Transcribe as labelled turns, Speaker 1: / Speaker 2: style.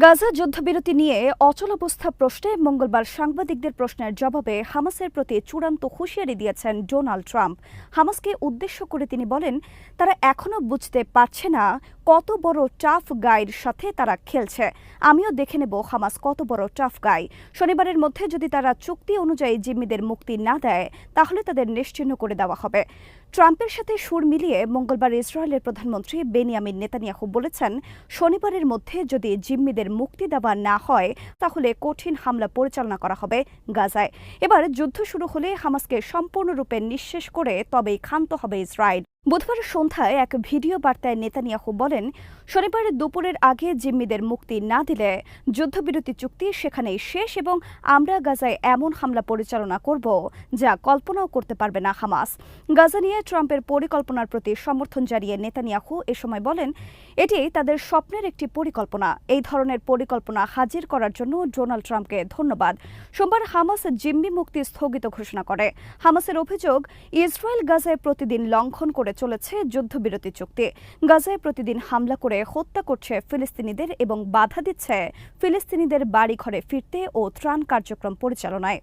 Speaker 1: গাজা যুদ্ধবিরতি নিয়ে অচলাবস্থা প্রশ্নে মঙ্গলবার সাংবাদিকদের প্রশ্নের জবাবে হামাসের প্রতি চূড়ান্ত হুঁশিয়ারি দিয়েছেন ডোনাল্ড ট্রাম্প। হামাসকে উদ্দেশ্য করে তিনি বলেন, তারা এখনো বুঝতে পারছে না কত বড় টাফ গাইর সাথে তারা খেলছে। আমিও দেখে নেব হামাস কত বড় টাফ গাই। শনিবারের মধ্যে যদি তারা চুক্তি অনুযায়ী জিম্মিদের মুক্তি না দেয়, তাহলে তাদের নিশ্চিহ্ন করে দেওয়া হবে। ট্রাম্পের সাথে সুর মিলিয়ে মঙ্গলবার ইসরায়েলের প্রধানমন্ত্রী বেনিয়ামিন নেতানিয়াহু বলেছেন, শনিবারের মধ্যে যদি জিম্মিদের মুক্তি দেওয়া না হয়, তাহলে কঠিন হামলা পরিচালনা করা হবে গাজায়। এবার যুদ্ধ শুরু হলে হামাসকে সম্পূর্ণরূপে নিঃশেষ করে তবেই ক্ষান্ত হবে ইসরায়েল। বুধবার সন্ধ্যায় এক ভিডিও বার্তায় নেতানিয়াহু বলেন, শনিবার দুপুরের আগে জিম্মিদের মুক্তি না দিলে যুদ্ধবিরতি চুক্তি সেখানেই শেষ এবং আমরা গাজায় এমন হামলা পরিচালনা করব যা কল্পনাও করতে পারবে না হামাস। গাজা নিয়ে ট্রাম্পের পরিকল্পনার প্রতি সমর্থন জানিয়ে নেতানিয়াহু এ সময় বলেন, এটি তাদের স্বপ্নের একটি পরিকল্পনা। এই ধরনের পরিকল্পনা হাজির করার জন্য ডোনাল্ড ট্রাম্পকে ধন্যবাদ। সোমবার হামাস জিম্মি মুক্তি স্থগিত ঘোষণা করে। হামাসের অভিযোগ, ইসরায়েল গাজায় প্রতিদিন লঙ্ঘন করে চলেছে যুদ্ধবিরতি চুক্তি। গাজায় প্রতিদিন হামলা করে হত্যা করছে ফিলিস্তিনিদের এবং বাধা দিচ্ছে ফিলিস্তিনিদের বাড়িঘরে ফিরতে ও ত্রাণ কার্যক্রম পরিচালনায়।